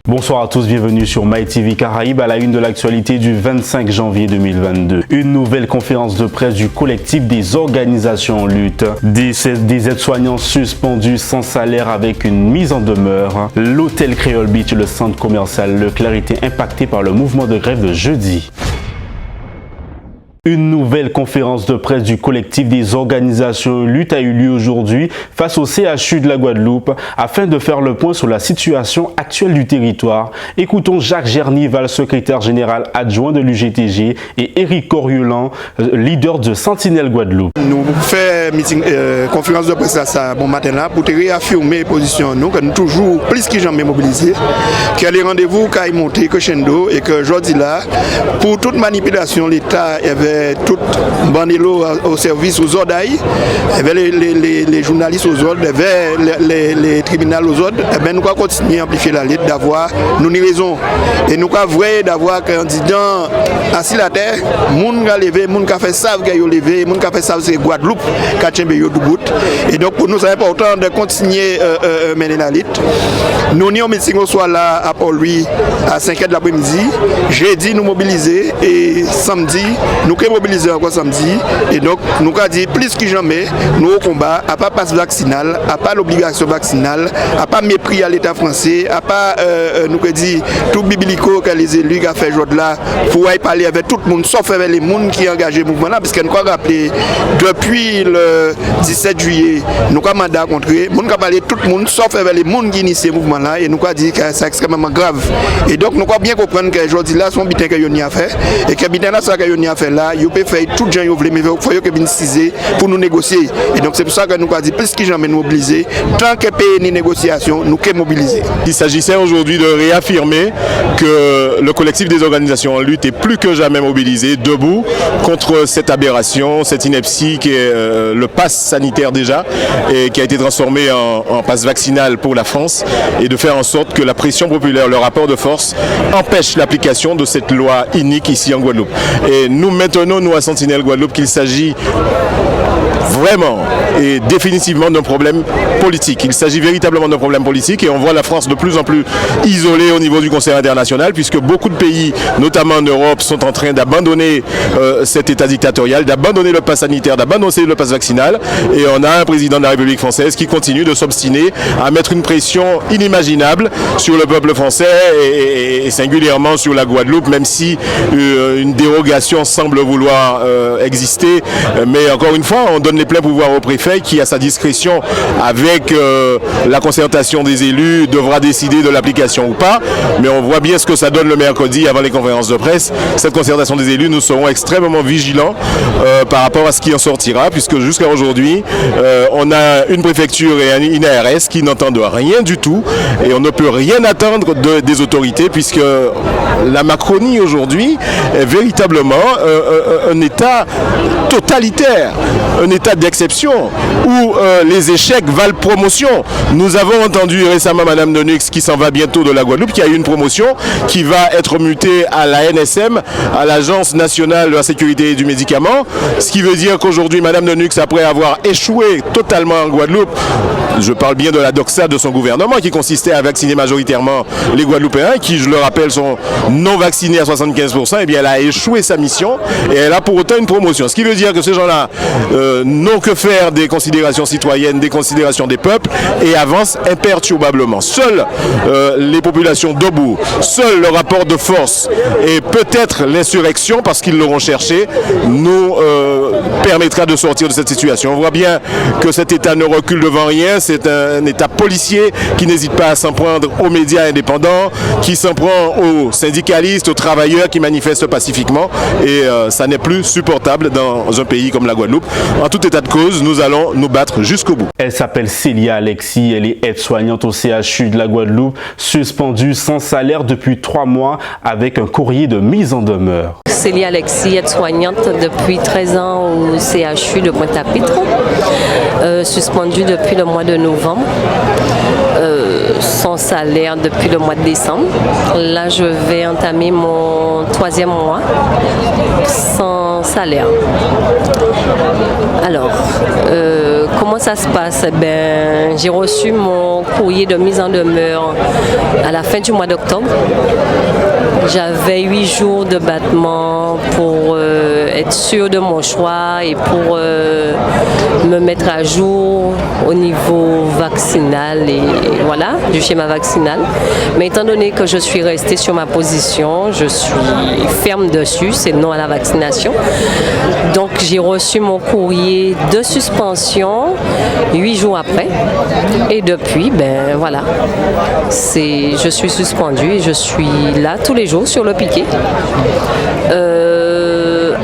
Bonsoir à tous, bienvenue sur MyTV Caraïbes à la une de l'actualité du 25 janvier 2022. Une nouvelle conférence de presse du collectif des organisations en lutte. Des aides-soignants suspendus sans salaire avec une mise en demeure. L'hôtel Creole Beach et le centre commercial Leclerc étaient impactés par le mouvement de grève de jeudi. Une nouvelle conférence de presse du collectif des organisations lutte a eu lieu aujourd'hui face au CHU de la Guadeloupe afin de faire le point sur la situation actuelle du territoire. Écoutons Jacques Gernival, secrétaire général adjoint de l'UGTG, et Éric Coriolan, leader de Sentinelle Guadeloupe. Nous faisons conférence de presse ça bon matin là pour te réaffirmer position nous que nous toujours plus que jamais mobilisés, que les rendez-vous qui monté crescendo et que aujourd'hui là pour toute manipulation l'État avait tout bandelo au service aux ordres, il y avait les journalistes aux ordres, il y avait les tribunaux aux ordres. Et bien nous allons continuer à amplifier la lutte, d'avoir nous une raison. Et nous allons vrai d'avoir un candidat assis la terre, moun qui a levé, moun qui a fait ça, qui a levé, moun qui a fait ça, c'est Guadeloupe, qui a tenu le bout. Et donc pour nous c'est important de continuer à mener la lutte. Nous n'y meeting soit là à Port-Louis à 5h de l'après-midi. Jeudi nous mobiliser et samedi nous mobiliser encore samedi. Et donc nous avons dit plus que jamais nous au combat, à pas passe vaccinal, à pas l'obligation vaccinale, à pas mépris à l'État français, à pas nous avons dit tout biblico que les élus ont fait aujourd'hui là pour parler avec tout le monde sauf avec les gens qui ont engagé le mouvement là, parce que nous avons rappelé depuis le 17 juillet nous avons mandat contre nous avons parlé tout le monde sauf avec les gens qui initient le mouvement là, et nous avons dit que c'est extrêmement grave. Et donc nous avons bien comprendre que aujourd'hui là son bitin que nous avons fait et que bitin là ça que nous avons fait là vous pouvez faire tout le gens mais il faut que vous ciser pour nous négocier. Et donc c'est pour ça que nous avons dit plus que jamais nous mobiliser. Tant que pays ni négociation, nous sommes mobilisés. Il s'agissait aujourd'hui de réaffirmer que le collectif des organisations en lutte est plus que jamais mobilisé, debout contre cette aberration, cette ineptie qui est le pass sanitaire déjà, et qui a été transformé en pass vaccinal pour la France, et de faire en sorte que la pression populaire, le rapport de force, empêche l'application de cette loi inique ici en Guadeloupe. Et nous maintenons, nous à Sentinelle Guadeloupe, qu'il s'agit vraiment et définitivement d'un problème politique. Il s'agit véritablement d'un problème politique, et on voit la France de plus en plus isolée au niveau du concert international, puisque beaucoup de pays, notamment en Europe, sont en train d'abandonner cet état dictatorial, d'abandonner le pass sanitaire, d'abandonner le pass vaccinal, et on a un président de la République française qui continue de s'obstiner à mettre une pression inimaginable sur le peuple français et singulièrement sur la Guadeloupe, même si une dérogation semble vouloir exister. Mais encore une fois, on donne les pleins pouvoirs au préfet qui, à sa discrétion, avec la concertation des élus, devra décider de l'application ou pas. Mais on voit bien ce que ça donne le mercredi avant les conférences de presse. Cette concertation des élus, nous serons extrêmement vigilants par rapport à ce qui en sortira, puisque jusqu'à aujourd'hui, on a une préfecture et une ARS qui n'entendent rien du tout, et on ne peut rien attendre des autorités, puisque la Macronie aujourd'hui est véritablement un État totalitaire, un État d'exception où les échecs valent promotion. Nous avons entendu récemment Madame Denux qui s'en va bientôt de la Guadeloupe, qui a eu une promotion, qui va être mutée à la NSM, à l'Agence nationale de la sécurité du médicament, ce qui veut dire qu'aujourd'hui Madame Denux, après avoir échoué totalement en Guadeloupe, je parle bien de la doxa de son gouvernement qui consistait à vacciner majoritairement les Guadeloupéens, qui, je le rappelle, sont non vaccinés à 75%, et bien elle a échoué sa mission et elle a pour autant une promotion. Ce qui veut dire que ces gens-là n'ont que faire des considérations citoyennes, des considérations des peuples, et avancent imperturbablement. Seules les populations debout, seul le rapport de force et peut-être l'insurrection, parce qu'ils l'auront cherché, nous permettra de sortir de cette situation. On voit bien que cet État ne recule devant rien. C'est un État policier qui n'hésite pas à s'en prendre aux médias indépendants, qui s'en prend aux syndicalistes, aux travailleurs qui manifestent pacifiquement, et ça n'est plus supportable dans un pays comme la Guadeloupe. En tout état de cause, nous allons nous battre jusqu'au bout. Elle s'appelle Célia Alexis, elle est aide-soignante au CHU de la Guadeloupe, suspendue sans salaire depuis 3 mois avec un courrier de mise en demeure. Célia Alexis, aide-soignante depuis 13 ans au CHU de Pointe-à-Pitre, suspendue depuis le mois de novembre. sans salaire depuis le mois de décembre. Là, je vais entamer mon 3e mois sans salaire. Alors, comment ça se passe? J'ai reçu mon courrier de mise en demeure à la fin du mois d'octobre. J'avais 8 jours de battement pour être sûr de mon choix et pour me mettre à jour au niveau vaccinal et voilà, du schéma vaccinal. Mais étant donné que je suis restée sur ma position, je suis ferme dessus, c'est non à la vaccination. Donc j'ai reçu mon courrier de suspension 8 jours après. Et depuis, voilà, je suis suspendue et je suis là tous les jours sur le piquet.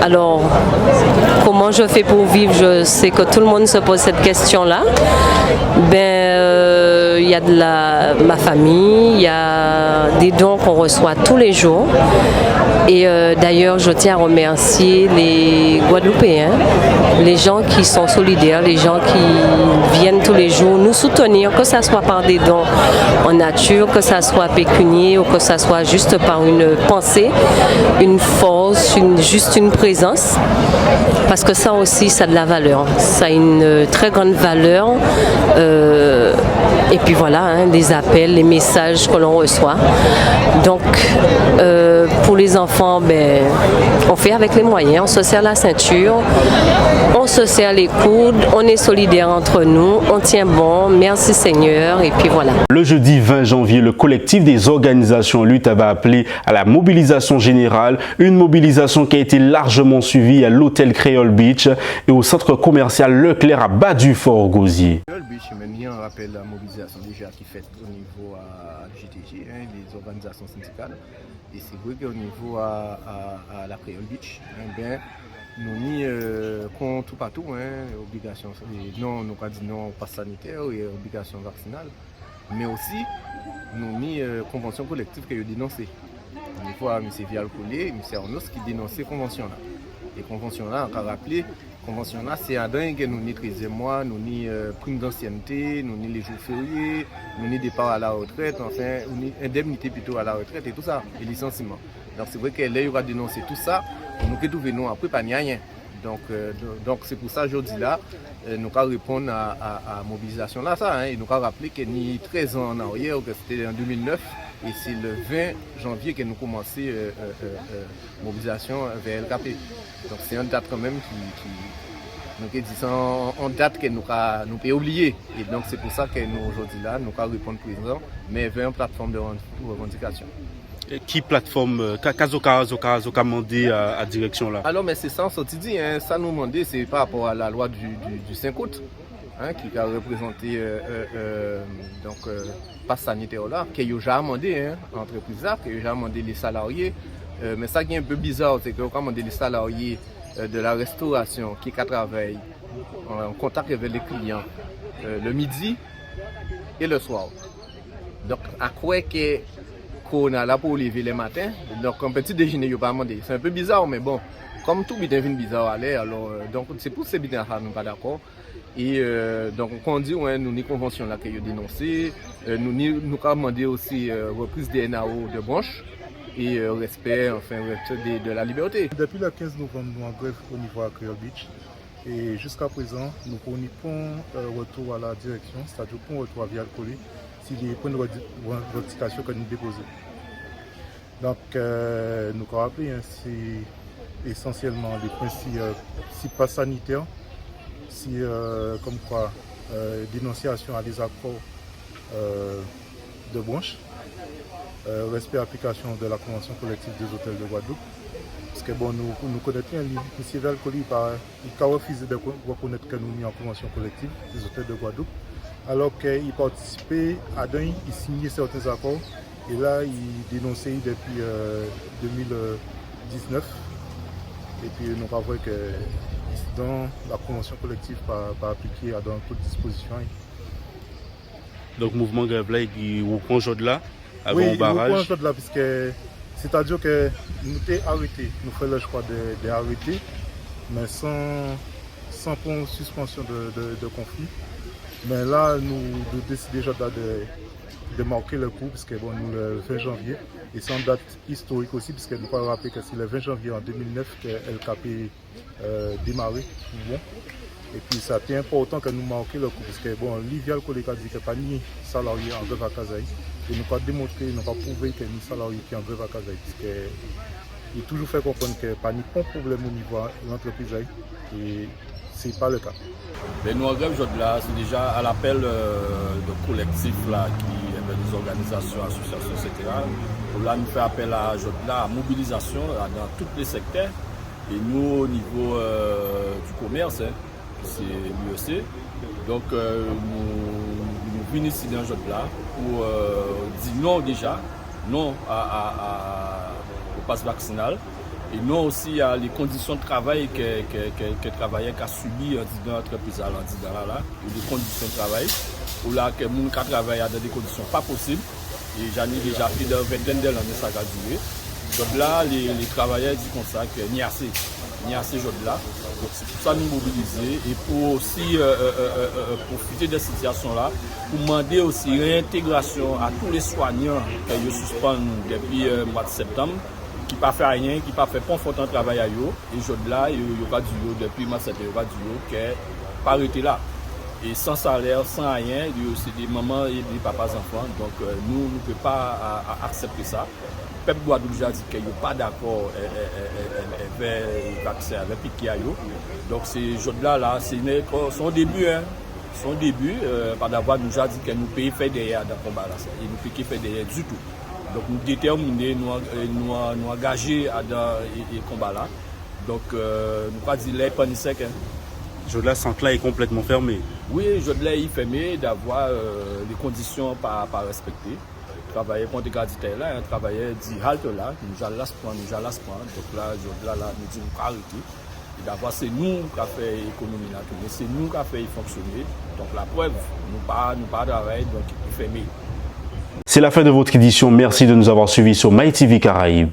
Alors, comment je fais pour vivre? Je sais que tout le monde se pose cette question-là. Il y a de ma famille, il y a des dons qu'on reçoit tous les jours. Et d'ailleurs, je tiens à remercier les Guadeloupéens, les gens qui sont solidaires, les gens qui viennent tous les jours nous soutenir, que ce soit par des dons en nature, que ce soit pécunier ou que ce soit juste par une pensée, une force, juste une présence. Parce que ça aussi, ça a de la valeur. Ça a une très grande valeur. Et puis voilà, les appels, les messages que l'on reçoit. Donc, pour les enfants, on fait avec les moyens. On se serre la ceinture, on se serre les coudes, on est solidaires entre nous, on tient bon, merci Seigneur, et puis voilà. Le jeudi 20 janvier, le collectif des organisations lutte avait appelé à la mobilisation générale, une mobilisation qui a été largement suivie à l'hôtel Créole Beach et au centre commercial Leclerc à Bas-du-Fort-Gosier. Créole Beach, on rappelle la mobilisation déjà qui est faite au niveau à GTG, les organisations syndicales. Et c'est vrai qu'au niveau à la Créole Beach, nous avons tout partout, obligation, non, nous avons dit non au pass sanitaire et obligation vaccinale, mais aussi nous avons convention collective qui est dénoncée. Au niveau à M. Vial-Collet, M. Arnos qui dénonçait la convention là. Et la convention là, on a rappelé, la convention là, c'est à dingue que nous avons 13e mois, nous avons prime d'ancienneté, nous avons les jours fériés, nous avons départ à la retraite, enfin, nous avons indemnité plutôt à la retraite et tout ça, et licenciement. Donc c'est vrai qu'elle a dénoncé tout ça, nous avons trouvé nous après pas rien. Donc c'est pour ça aujourd'hui là, nous allons répondre à la mobilisation là, ça, et nous allons rappeler que nous 13 ans en arrière, que c'était en 2009, et c'est le 20 janvier que nous commençons la mobilisation vers LKP. Donc c'est une date quand même qui nous dit ça en date que nous pouvons oublier. Et donc c'est pour ça que nous aujourd'hui là, nous allons répondre présent, mais vers une plateforme de revendication. Et qui plateforme Kazoka demandé à la direction là? Alors mais c'est ça, on dit, ça nous demandait, c'est par rapport à la loi du 5 août. Qui a représenté pass sanitaire là, qui a déjà demandé l'entreprise là, qui a déjà demandé les salariés. Mais ça qui est un peu bizarre, c'est qu'on a demandé les salariés de la restauration qui travaillent en contact avec les clients le midi et le soir. Donc à quoi qu'on a là pour lever les matins, donc un petit déjeuner, il n'y a pas demandé. C'est un peu bizarre, mais bon, comme tout bidon vient bizarre à l'air, alors donc c'est pour ces bidons là, nous pas d'accord. Et donc on dit nous avons une convention là qui est dénoncée, nous avons demandé aussi reprise des NAO de branche et respect de la liberté. Depuis le 15 novembre, nous sommes en grève au niveau à Créole Beach et jusqu'à présent, nous connaissons retour à la direction, c'est-à-dire pour retour à Vial-Collet, s'il y a une revendication que nous déposons. Donc nous avons rappelé c'est essentiellement les principes si pas sanitaires, si comme quoi dénonciation à des accords de branche, respect et application de la convention collective des hôtels de Guadeloupe. Parce que bon, nous connaissons bien, M. Vial-Collet, il a refusé de reconnaître que nous sommes en convention collective des hôtels de Guadeloupe, alors qu'il participait à d'un, il signait certains accords, et là il dénonçait depuis 2019. Et puis nous avons vu que dans la convention collective pas appliquée dans toute disposition. Donc mouvement grève là, il reprend aujourd'hui là, avant oui, le barrage. Oui, il reprend là, puisque c'est-à-dire que nous avons arrêté, nous faisons le choix d'arrêter, mais sans suspension de conflit. Mais là, nous décidons déjà de marquer le coup, parce que bon, nous le 20 janvier, et c'est une date historique aussi, parce que nous pouvons rappeler que c'est le 20 janvier en 2009 que LKP démarré. Bon. Et puis ça c'est important que nous marquions le coup, parce que bon, Livial Collègue a dit que pas ni salarié en grève à Kazaï, et nous pas démontré, nous pas prouvé que ni salarié qui en grève à Kazaï, parce que il toujours fait comprendre que pas ni pas de problème au niveau de l'entreprise, et c'est pas le cas. Mais nous en grève aujourd'hui là, c'est déjà à l'appel de collectifs là, qui des organisations, associations, etc. Là, nous fait appel à la mobilisation là, dans tous les secteurs. Et nous, au niveau du commerce, c'est l'UEC. Donc, nous venons ici dans ce là pour dire non déjà, non au pass vaccinal. Et non aussi à les conditions de travail que les travailleurs ont subi dans l'entreprise, ou des conditions de travail, où là, que les gens travaillent dans des conditions pas possibles. Et j'en ai déjà fait dans 20 d'années, ça a duré. Donc là, les travailleurs disent comme ça qu'il n'y a assez là. Donc c'est pour ça nous mobiliser et pour aussi profiter de cette situation-là, pour demander aussi réintégration à tous les soignants qui sont suspendus depuis le mois de septembre, qui ne pas fait rien, qui ne pas fait pas de travail à eux. Et aujourd'hui là, il y a depuis le mois de septembre, il y a qui n'est pas arrêté là. Et sans salaire, sans rien, c'est des mamans et des papas enfants. Donc nous ne pouvons pas accepter ça. Le peuple doit déjà dire qu'il n'y a pas d'accord avec le vaccin, avec Pikiayo. Donc ces jours-là, c'est son début. Son début, par d'avoir nous a dit que nous payons faire derrière dans le combat. Et nous payons faire derrière du tout. Donc nous déterminés, nous engager dans le combat là. Donc nous pas dire les panissecs. Jodla Sancla est complètement fermé. Oui, Jodla est fermé d'avoir les conditions pas respectées. Travailler contre les candidats là, travailler dit halte là, nous allons prendre. Donc là, Jodla là, nous disons arrêter. Et d'abord c'est nous qui avons fait l'économie là, mais c'est nous qui avons fait fonctionner. Donc la preuve, nous pas travailler, donc il est fermé. C'est la fin de votre édition. Merci de nous avoir suivis sur MyTV Caraïbes.